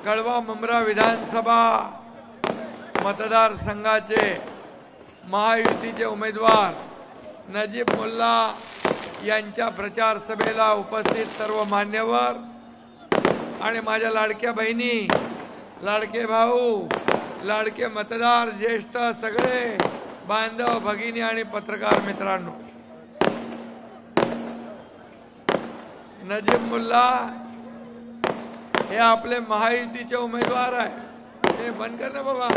कळवा मुंब्रा विधानसभा मतदारसंघाचे महायुतीचे उमेदवार नजीब मुल्ला यांच्या प्रचार सभेला उपस्थित सर्व मान्यवर आणि माझ्या लाडक्या बहिणी, लाडके भाऊ, लाडके मतदार, ज्येष्ठ सगळे बांधव भगिनी आणि पत्रकार मित्रांनो, नजीब मुल्ला हे आपले महायुतीचे उमेदवार आहे। हे बंद कर ना बाबा।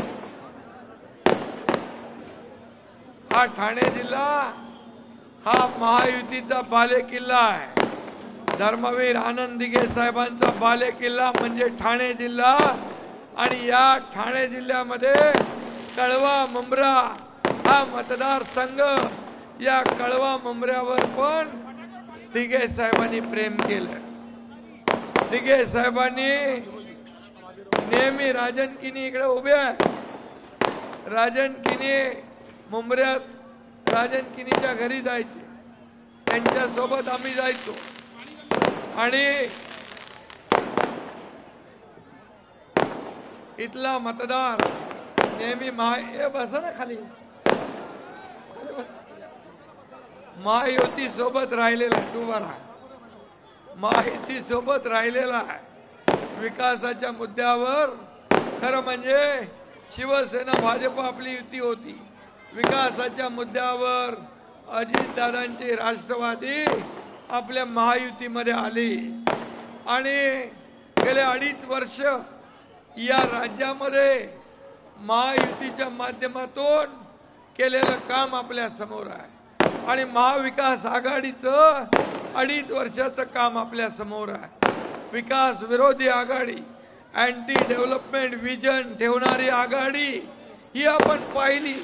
हा ठाणे जिल्हा हा महायुतीचा बालेकिल्ला आहे। धर्मवीर आनंद दिघे साहेबांचा बालेकिल्ला म्हणजे ठाणे जिल्हा आणि या ठाणे जिल्ह्यामध्ये कळवा मुंब्रा हा मतदारसंघ, या कळवा मुंब्र्यावर पण दिघे साहेबांनी प्रेम केलं। दिघे साहेबांनी नेहमी राजन किनी इकडे उभे आहे। राजन किनी मुंब्र्यात राजन किनीच्या घरी जायचे, त्यांच्या सोबत आम्ही जायचो आणि इथला मतदार नेहमी बस ना खाली महायुती सोबत राहिलेला आहे। तू बरा महायुती सोबत राहिलेला आहे। विकासाच्या मुद्द्यावर खरं म्हणजे शिवसेना भाजप आपली युती होती। विकासाच्या मुद्द्यावर अजितदादांची राष्ट्रवादी आपल्या महायुतीमध्ये आली आणि गेले 2.5 वर्ष या राज्यामध्ये महायुतीच्या माध्यमातून केलेलं काम आपल्या समोर आहे आणि महाविकास आघाडीचं 2.5 वर्षाचं काम आपल्या समोर आहे। विकास विरोधी आघाडी, अँटी डेव्हलपमेंट विजन ठेवणारी आघाडी ही आपण पाहिली।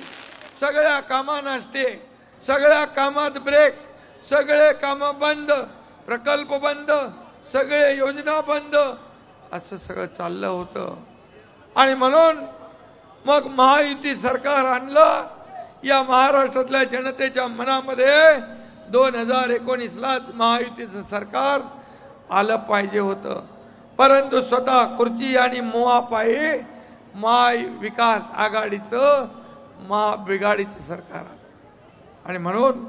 सगळ्या कामात नसते, सगळ्या कामात ब्रेक, सगळे काम बंद, प्रकल्प बंद, सगळे योजना बंद, असं सगळं चाललं होतं आणि म्हणून मग महायुती सरकार आणलं। या महाराष्ट्रातल्या जनतेच्या मनामध्ये 2019लाच महायुतीचं सरकार आलं पाहिजे होतं, परंतु स्वतः खुर्ची आणि मोहापायी महाविकास आघाडीचं महाबिघाडीचं सरकार आलं आणि म्हणून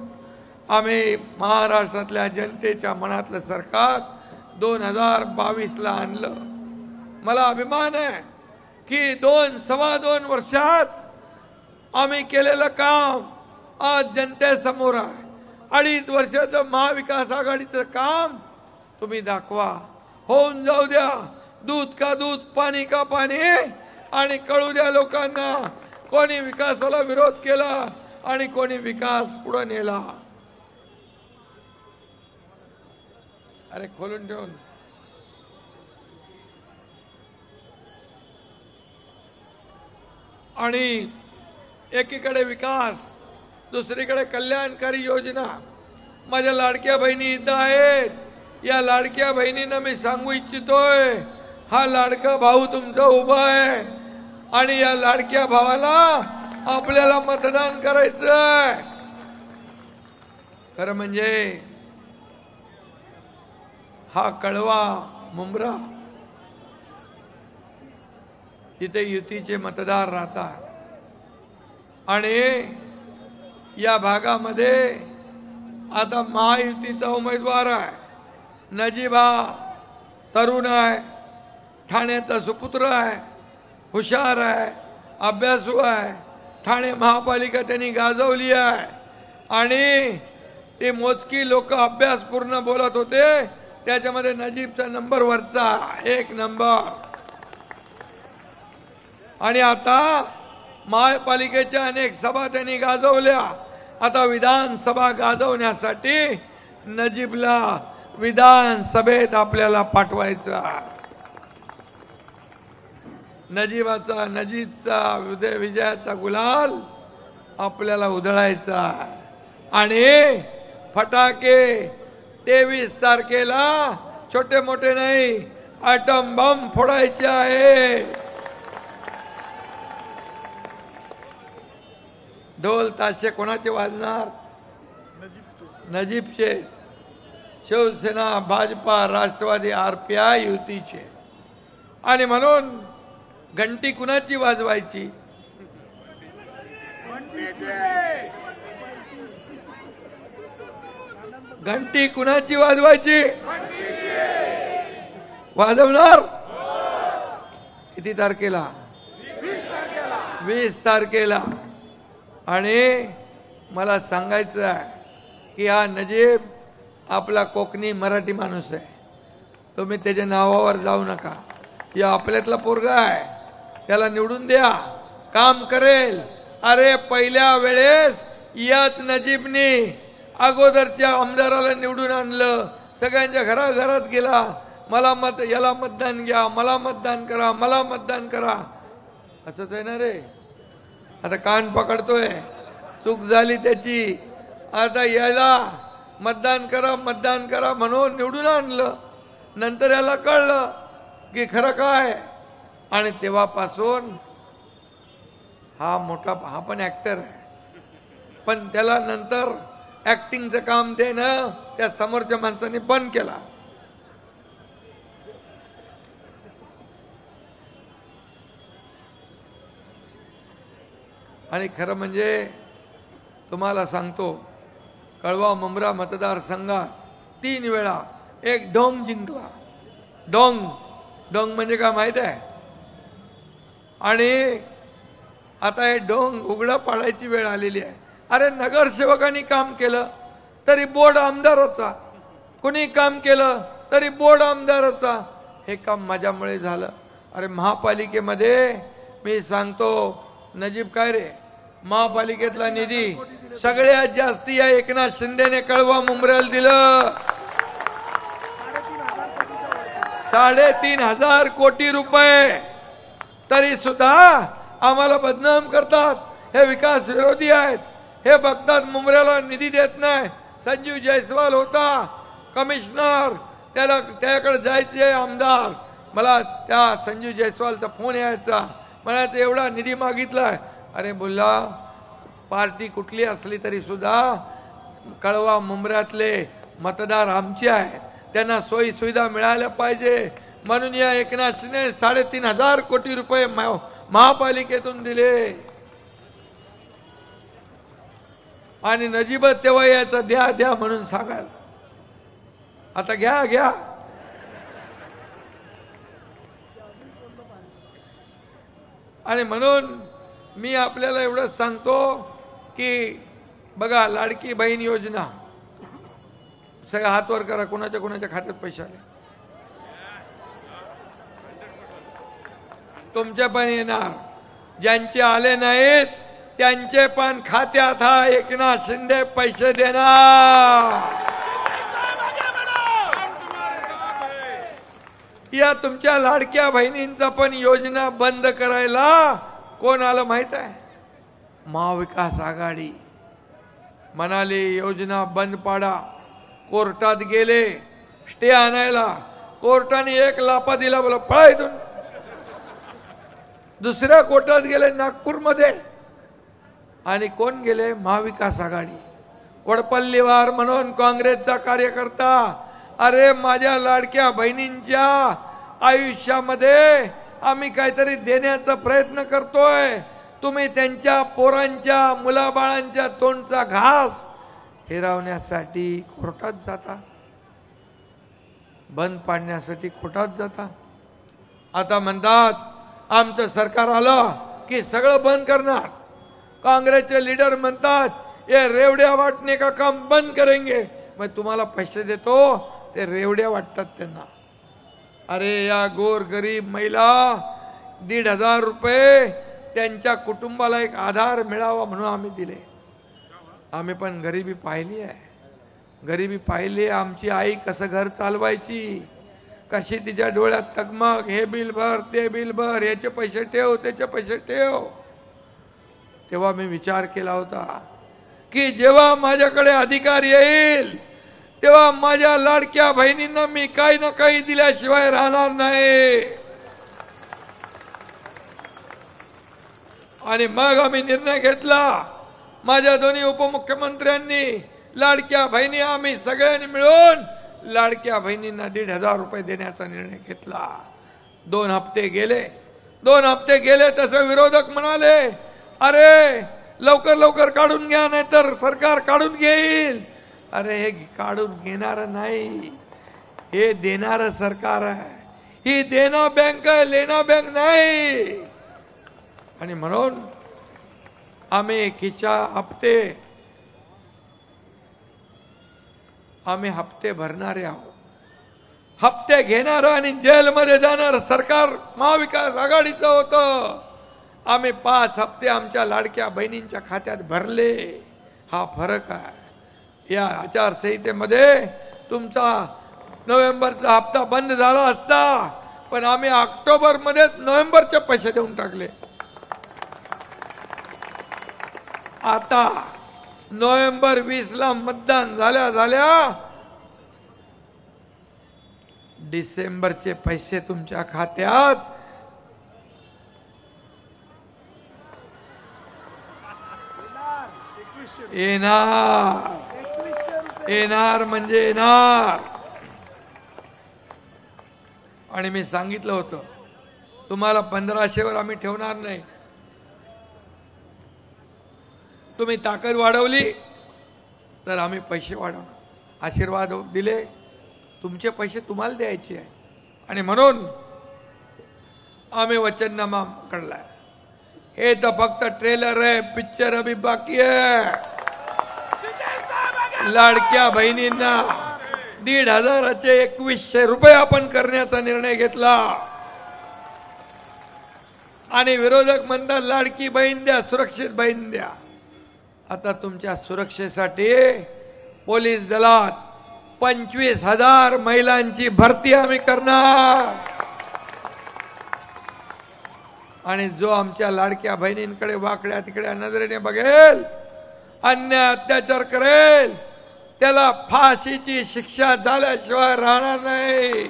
आम्ही महाराष्ट्रातल्या जनतेच्या मनातलं सरकार 2022ला आणलं। मला अभिमान आहे की 2-2.25 वर्षात आम्ही केलेलं काम आज जनतेसमोर आहे। 2.5 वर्षाचं महाविकास आघाडीचं काम तुम्ही दाखवा, होऊन जाऊ द्या। दूध का दूध, पाणी का पाणी, आणि कळू द्या लोकांना कोणी विकासाला विरोध केला आणि कोणी विकास पुढे नेला। अरे खोलून ठेवून आणि एकीकडे विकास, दुसरीकडे कल्याणकारी योजना। माझ्या लाडक्या बहिणी इथं आहेत, या लाडक्या बहिणींना मी सांगू इच्छितोय, हा लाडका भाऊ तुमचा उभा आहे आणि या लाडक्या भावाला आपल्याला मतदान करायचंय। खरं म्हणजे हा कळवा मुंब्रा इथे युतीचे मतदार राहतात आणि या भागामध्ये आता महायुतीचा उमेदवार आहे। नजीब हा तरुण आहे, ठाण्याचा सुपुत्र आहे, हुशार आहे, अभ्यासू आहे। ठाणे महापालिका त्यांनी गाजवली आहे आणि ते मोजकी लोक अभ्यासपूर्ण बोलत होते, त्याच्यामध्ये नजीबचा नंबर वरचा 1 नंबर। आणि आता महापालिकेच्या अनेक सभा त्यांनी गाजवल्या, आता विधानसभा गाजवण्यासाठी नजीबला विधानसभेत आपल्याला पाठवायचं। नजीबचा विजयाचा गुलाल आपल्याला उधळायचा आणि फटाके 23 तारखेला छोटे मोठे नाही, ॲटम बॉम्ब फोडायचे आहे। ढोल ताशे कोणाचे वाजणार? नजीबचे। शिवसेना, भाजपा, राष्ट्रवादी, RPI युतीचे। आणि म्हणून घंटी कुणाची वाजवायची? घंटी कुणाची वाजवायची? वाजवणार किती तारखेला? 20 तारखेला. आणि मला सांगायचं आहे की हा नजीब आपला कोकणी मराठी माणूस आहे. तुम्ही त्याच्या नावावर जाऊ नका. या आपल्यातला पोरगा आहे, त्याला निवडून द्या, काम करेल. अरे पहिल्या वेळेस याच नजीबने अगोदरच्या आमदाराला निवडून आणलं, सगळ्यांच्या घराघरात गेला, मला याला मतदान घ्या, मला मतदान करा, मला मतदान करा. असंच आहे ना रे. आता कान पकडतोय, चूक झाली त्याची. आता याला मतदान करा, मतदान करा म्हणून निवडून आणलं. नंतर याला कळलं की खरं काय. आणि तेव्हापासून हा पण ऍक्टर आहे, पण त्याला नंतर ऍक्टिंगचं काम देणं त्या समोरच्या माणसाने बंद केला. आणि खरं म्हणजे तुम्हाला सांगतो, कळवा मुंब्रा मतदारसंघात 3 वेळा एक डोंग जिंकला. डोंग म्हणजे काय माहित आहे? आणि आता हे डोंग उघडा पाडायची वेळ आलेली आहे. अरे नगरसेवकांनी काम केलं तरी बोर्ड आमदाराचा, कुणी काम केलं तरी बोर्ड आमदाराचा. हे काम माझ्यामुळे झालं. अरे महापालिकेमध्ये मी सांगतो, नजीब काय रे, महापालिकेतला निधी सगळ्यात जास्ती या एकनाथ शिंदेने कळवा मुंब्र्याला दिलं. 3,500 कोटी रुपये. तरी सुद्धा आम्हाला बदनाम करतात, हे विकास विरोधी आहेत, हे बघतात मुंब्र्याला निधी देत नाही. संजीव जयस्वाल होता कमिशनर, त्याकडे जायचे आमदार. मला त्या संजीव जयस्वालचा फोन यायचा, म्हणायचं एवढा निधी मागितलाय. अरे बोलला, पार्टी कुठली असली तरी सुद्धा कळवा मुंब्र्यातले मतदार आमचे आहेत, त्यांना सोयी सुविधा मिळाल्या पाहिजे. म्हणून या एकनाथ शिंदे 3,500 कोटी रुपये महापालिकेतून दिले. आणि नजीब तेव्हा याचं द्या द्या म्हणून सांगायला. आता घ्या. आणि म्हणून मी आपल्याला एवढंच सांगतो की बघा, लाडकी बहीण योजना सगळं हातवर करा, कोणाच्या खात्यात पैसे आले तुमचे पण येणार. ज्यांचे आले नाहीत त्यांचे पण खात्यात हा एकनाथ शिंदे पैसे देणार. या तुमच्या लाडक्या बहिणींचा पण योजना बंद करायला कोण आलं माहित आहे? महाविकास आघाडी म्हणाले योजना बंद पाडा. कोर्टात गेले स्टे आणायला, कोर्टाने 1 लापा दिला, बोला पळा इथून. दुसऱ्या कोर्टात गेले नागपूरमध्ये. आणि कोण गेले? महाविकास आघाडी. वडपल्लीवार म्हणून काँग्रेसचा कार्यकर्ता, अरे माझ्या लाडक्या बहिणींच्या आयुष्यामध्ये आम्ही काहीतरी देण्याचा प्रयत्न करतोय, तुम्ही त्यांच्या पोरांच्या मुलाबाळांच्या तोंडचा घास हिरावण्यासाठी कोर्टात जाता, बंद पाडण्यासाठी कोर्टात जाता. आता म्हणतात आमचं सरकार आलं की सगळं बंद करणार. काँग्रेसचे लीडर म्हणतात ये रेवड्या वाटणे का काम बंद करेंगे. मग तुम्हाला पैसे देतो, ते रेवड्या वाटतात त्यांना. अरे या गोर गरीब महिला 1,500 रुपये त्यांच्या कुटुंबाला एक आधार मिळावा म्हणून आम्ही दिले. आम्ही पण गरिबी पाहिली आहे, गरिबी पाहिली. आमची आई कसं घर चालवायची, कशी तिच्या डोळ्यात तगमग, हे बिल भर, ते बिल भर, याचे पैसे ठेव, त्याचे पैसे ठेव. तेव्हा मी विचार केला होता की जेव्हा माझ्याकडे अधिकार येईल तेव्हा माझ्या लाडक्या बहिणींना मी काही ना काही दिल्याशिवाय राहणार नाही. आणि मग आम्ही निर्णय घेतला, माझ्या दोन्ही उपमुख्यमंत्र्यांनी, लाडक्या बहिणी आम्ही सगळ्यांनी मिळून लाडक्या बहिणींना 1,500 रुपये देण्याचा निर्णय घेतला. 2 हप्ते गेले तसं विरोधक म्हणाले, अरे लवकर लवकर काढून घ्या नाहीतर सरकार काढून घेईल. अरे हे काढून घेणार नाही, हे देणारं सरकार आहे. ही देना बँक आहे, लेना बँक नाही. आणि म्हणून आम्ही हप्ते भरणारे आहोत. हप्ते घेणार आणि जेलमध्ये जाणार सरकार महाविकास आघाडीचं होतं. आम्ही 5 हप्ते आमच्या लाडक्या बहिणींच्या खात्यात भरले. हा फरक आहे. या आचारसंहितेमध्ये तुमचा नोव्हेंबरचा हप्ता बंद झाला असता, पण आम्ही ऑक्टोबरमध्येच नोव्हेंबरचे पैसे देऊन टाकले. आता नोव्हेंबर 20ला मतदान झाल्या डिसेंबरचे पैसे तुमच्या खात्यात येणार म्हणजे येणार. आणि मी सांगितलं होतं तुम्हाला 1500 वर आम्ही ठेवणार नाही. तुम्ही ताकद वाढवली तर आम्ही पैसे वाढवणार. आशीर्वाद दिले, तुमचे पैसे तुम्हाला द्यायचे आहे. आणि म्हणून आम्ही वचननामा काढलाय. हे तर फक्त ट्रेलर आहे, पिक्चर अभी बाकी आहे. लाडक्या बहिणींना 1,500चे 2100 रुपये आपण करण्याचा निर्णय घेतला. आणि विरोधक म्हणतात लाडकी बहीण द्या, सुरक्षित बहीण द्या. आता तुमच्या सुरक्षेसाठी पोलीस दलात 25,000 महिलांची भरती आम्ही करणार. आणि जो आमच्या लाडक्या बहिणींकडे वाकड्या तिकड्या नजरेने बघेल, अन्याय अत्याचार करेल, त्याला फाशीची शिक्षा झाल्याशिवाय राहणार नाही.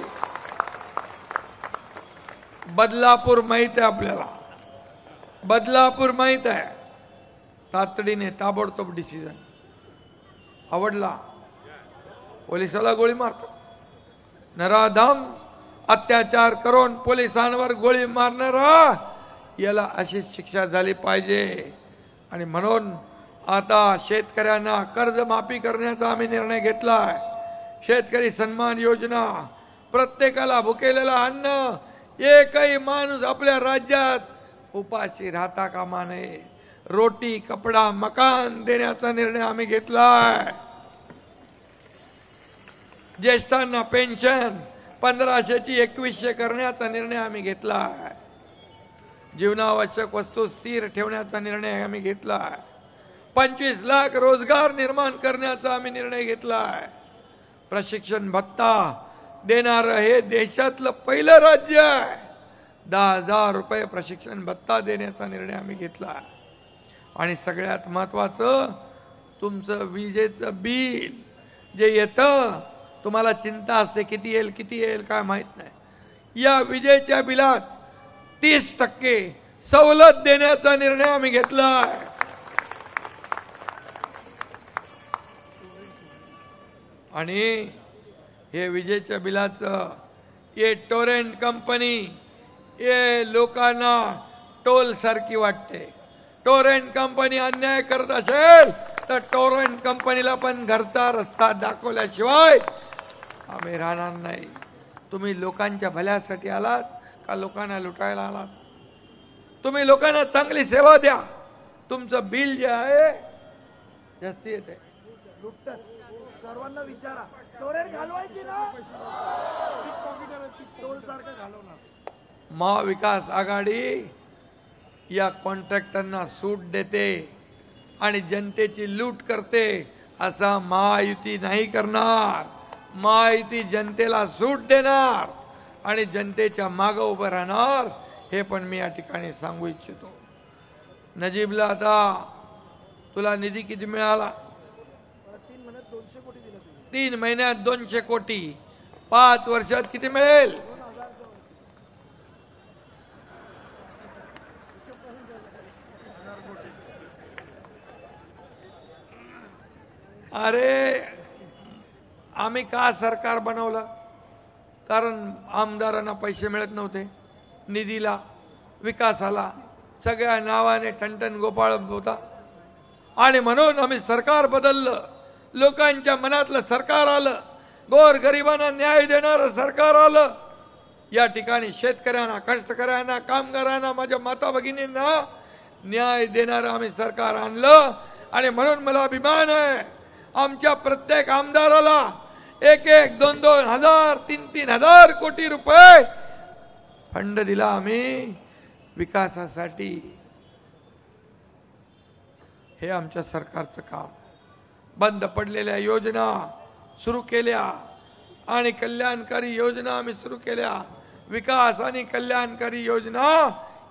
बदलापूर माहित आहे आपल्याला, बदलापूर माहित आहे. तातडीने ताबडतोब डिसिजन. आवडला, पोलिसाला गोळी मारतो. नराधम अत्याचार करून पोलिसांवर गोळी मारणारा, याला अशी शिक्षा झाली पाहिजे. आणि म्हणून आता शेतकऱ्यांना कर्जमाफी करण्याचा आम्ही निर्णय घेतलाय. शेतकरी सन्मान योजना, प्रत्येकाला भुकेलेला अन्न, एकही माणूस आपल्या राज्यात उपाशी राहता कामा नये. रोटी, कपडा, मकान देण्याचा निर्णय आम्ही घेतलाय. ज्येष्ठांना पेन्शन 1500ची 2100 करण्याचा निर्णय आम्ही घेतलाय. जीवनावश्यक वस्तू स्थिर ठेवण्याचा निर्णय आम्ही घेतलाय. 25 लाख रोजगार निर्माण करण्याचा आम्ही निर्णय घेतलाय. प्रशिक्षण भत्ता देणारं हे देशातलं पहिलं राज्य आहे. 10,000 रुपये प्रशिक्षण भत्ता देण्याचा निर्णय आम्ही घेतला. आणि सगळ्यात महत्वाचं, तुमचं विजेचं बिल जे येतं, तुम्हाला चिंता असते किती येईल काय माहित नाही. या विजेच्या बिलात 30% सवलत देण्याचा निर्णय आम्ही घेतलाय. आणि हे विजेच्या बिलाचं हे टोरेंट कंपनी हे लोकांना टोल सारखी वाटते. टोरेंट कंपनी अन्याय करत असेल तर टोरेंट कंपनीला पण घरचा रस्ता दाखवल्याशिवाय आम्ही राहणार नाही. तुम्ही लोकांच्या भल्यासाठी आलात का लोकांना लुटायला आलात? तुम्ही लोकांना चांगली सेवा द्या. तुमचं बिल जे आहे जास्ती येते. सर्वांना विचारा, टोरेंट घालवायची ना, टोल सारखं घालवणार. महाविकास आघाडी या कॉन्ट्रॅक्टरना सूट देते आणि जनतेची लूट करते, असा महायुती नाही करणार. महायुती जनतेला सूट देणार आणि जनतेच्या मागे उभं राहणार. हे पण मी या ठिकाणी सांगू इच्छितो. नजीबला आता तुला निधी किती मिळाला? 3 महिन्यात 200 कोटी. 5 वर्षात किती मिळेल? अरे आम्ही का सरकार बनवलं? कारण आमदारांना पैसे मिळत नव्हते. निधीला, विकासाला सगळ्या नावाने ठणठण गोपाळ होता. आणि म्हणून आम्ही सरकार बदललं, लोकांच्या मनातलं सरकार आलं, गोरगरिबांना न्याय देणारं सरकार आलं. या ठिकाणी शेतकऱ्यांना, कष्टकऱ्यांना, कामगारांना, माझ्या माता भगिनींना न्याय देणारं आम्ही सरकार आणलं. आणि म्हणून मला अभिमान आहे, आमच्या प्रत्येक आमदाराला 1-1, 2-2 हजार, 3-3 हजार कोटी रुपये फंड दिला आम्ही विकासासाठी. हे आमच्या सरकारचं काम. बंद पडलेल्या योजना सुरू केल्या आणि कल्याणकारी योजना आम्ही सुरू केल्या. विकास आणि कल्याणकारी योजना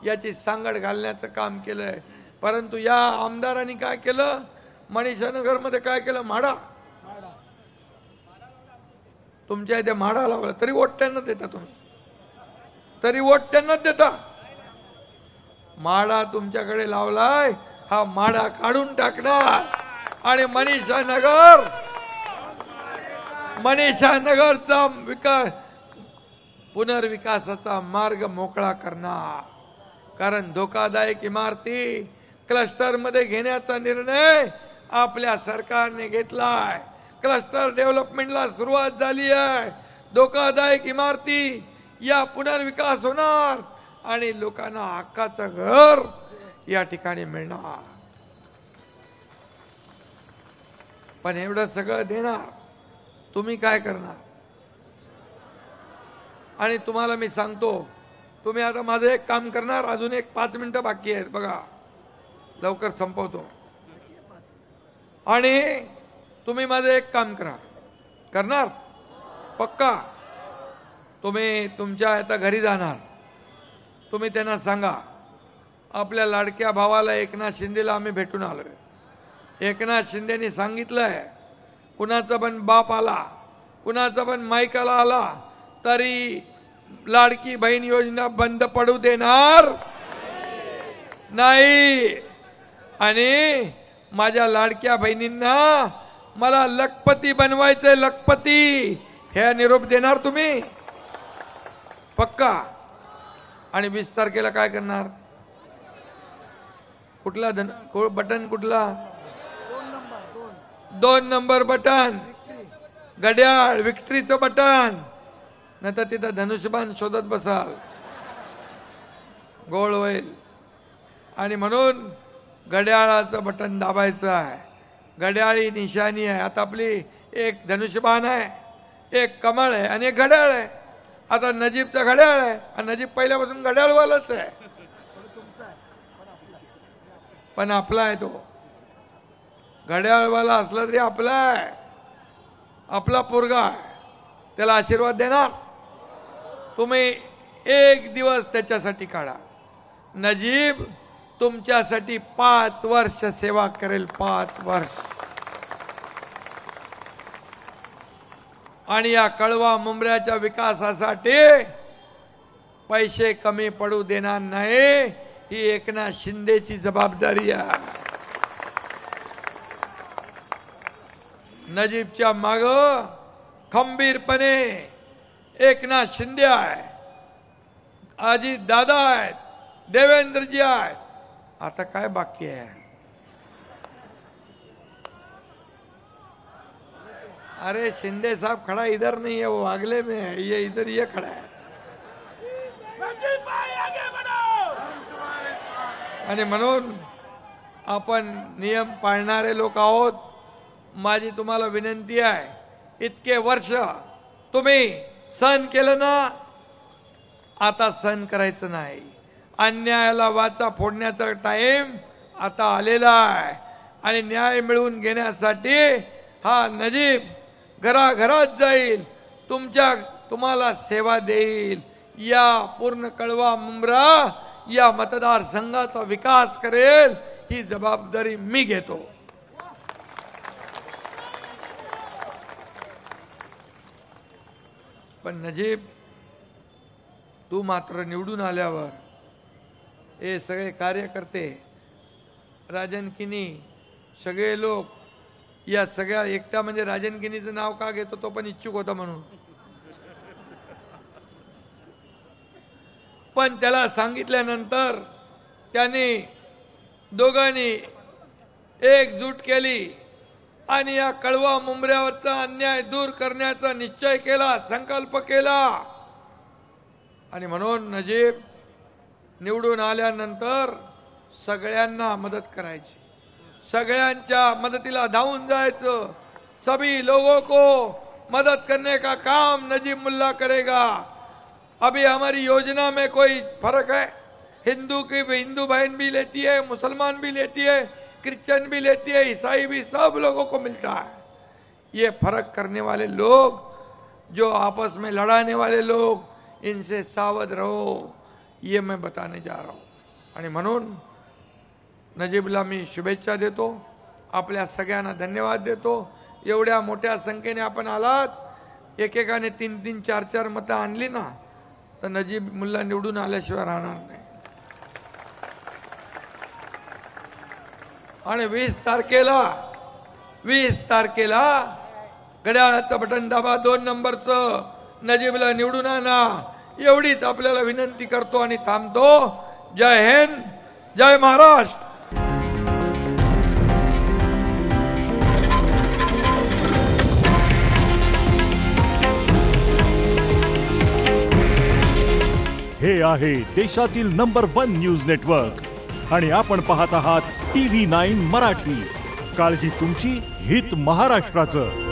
याची सांगड घालण्याचं काम केलंय. परंतु या आमदारांनी काय केलं, मनीषानगर मध्ये काय केलं, म्हाडा. तुमच्या इथे म्हाडा लावला तरी वोट त्यांना देता, तुम्ही तरी वोट त्यांनाच देता. म्हाडा तुमच्याकडे लावलाय, हा म्हाडा काढून टाकणार आणि मनीषानगरचा विकास, पुनर्विकासाचा मार्ग मोकळा करणार. कारण धोकादायक इमारती क्लस्टर मध्ये घेण्याचा निर्णय आपल्या सरकारने घेतलाय. क्लस्टर डेव्हलपमेंटला सुरुवात झाली आहे. धोकादायक इमारती या पुनर्विकास होणार आणि लोकांना हक्काचं घर या ठिकाणी मिळणार. पण एवढं सगळं देणार, तुम्ही काय करणार? आणि तुम्हाला मी सांगतो, तुम्ही आता माझं एक काम करणार, अजून एक 5 मिनिटं बाकी आहेत बघा, लवकर संपवतो. आणि तुम्ही माझं एक काम करणार पक्का. तुम्ही तुमच्या आता घरी जाणार, तुम्ही त्यांना सांगा आपल्या लाडक्या भावाला एकनाथ शिंदेला आम्ही भेटून आलोय. एकनाथ शिंदेनी सांगितलंय, कुणाचा पण बाप आला, कुणाचा पण मायकाला आला तरी लाडकी बहीण योजना बंद पडू देणार नाही. आणि माझ्या लाडक्या बहिणींना मला लखपती बनवायचंय, लखपती, हे निरोप देणार तुम्ही पक्का. आणि 20 तारखेला काय करणार? कुठला बटन, कुठला 2 नंबर बटन, घड्याळ, विक्ट्रीचं बटन. नाही तर तिथं धनुष्यबाण शोधत बसाल, गोळ होईल. आणि म्हणून घड्याळाचं बटन दाबायचं आहे. घड्याळी निशाणी आहे. आता आपली एक धनुष्यबाण आहे, एक कमळ आहे आणि एक घड्याळ आहे. आता नजीबचा घड्याळ आहे आणि नजीब पहिल्यापासून घड्याळवालाच आहे, पण आपला आहे तो. घड्याळवाला असला तरी आपला आहे, आपला पोरगा आहे, त्याला आशीर्वाद देणार तुम्ही. एक दिवस त्याच्यासाठी काढा. नजीब तुमच्यासाठी 5 वर्ष सेवा करेल, 5 वर्ष. आणि या कळवा मुंबऱ्याच्या विकासासाठी पैसे कमी पडू देणार नाही. ही एकनाथ शिंदेची जबाबदारी आहे. नजीबच्या माग खंबीरपणे एकनाथ शिंदे आहे, अजित दादा आहेत, देवेंद्रजी आहेत. आता काय बाकी आहे? अरे शिंदे साहब खड़ा इधर नहीं है, वो अगले में है, ये इधर ये खड़ा है. आणि म्हणून आपण नियम पाळणारे लोक आहोत. माझी तुम्हाला विनंती आहे, इतके वर्ष तुम्ही सहन केलं ना, आता सहन करायचं नाही. अन्यायाला वाचा फोडण्याचा टाइम आता आलेला आहे. आणि न्याय मिळवून घेण्यासाठी हा नजीब घराघरात जाईल, तुम्हाला सेवा देईल. या पूर्ण कळवा मुंब्रा या मतदारसंघाचा विकास करेल, ही जबाबदारी मी घेतो. पण नजीब, तू मात्र निवडून आल्यावर हे सगळे कार्यकर्ते, राजन किनी, सगळे लोक, या सगळ्या एकटा म्हणजे राजन किनीचं नाव का घेतो, तो पण इच्छुक होता म्हणून. पण त्याला सांगितल्यानंतर त्याने दोघांनी एकजूट केली आणि या कळवा मुंबऱ्यावरचा अन्याय दूर करण्याचा निश्चय केला, संकल्प केला. आणि म्हणून नजीब निवडून आल्यानंतर सगळ्यांना मदत करायची, सगळ्यांच्या मदतीला धावून जायचं. सभी लोगों को मदद करने का काम नजीब मुल्ला करेगा. अभी हमारी योजना में कोई फर्क है? हिंदू बहन भी लेती है, मुसलमान भी लेती है, क्रिश्चियन भी लेती है, ईसाई भी, सब लोगों को मिलता है. ये फर्क करने वाले लोग, जो आपस में लड़ाने वाले लोग, इनसे सावध रहो, ये मैं बताने जा रहा हूं. आणि म्हणून नजीबला मी शुभेच्छा देतो, आपल्या सगळ्यांना धन्यवाद देतो. एवढ्या मोठ्या संख्येने आपण आलात, एकेकाने 3-3, 4-4 मतं आणली ना, तर नजीब मुल्ला निवडून आल्याशिवाय राहणार नाही. आणि 20 तारखेला घड्याळाचं बटन दाबा, 2 नंबरचं, नजीबला निवडून आणा, एवढीच आपल्याला विनंती करतो आणि थांबतो. जय हिंद, जय महाराष्ट्र. हे आहे देशातील नंबर 1 न्यूज नेटवर्क आणि आपण पाहत आहात TV9 मराठी. काळजी तुमची, हित महाराष्ट्राचं.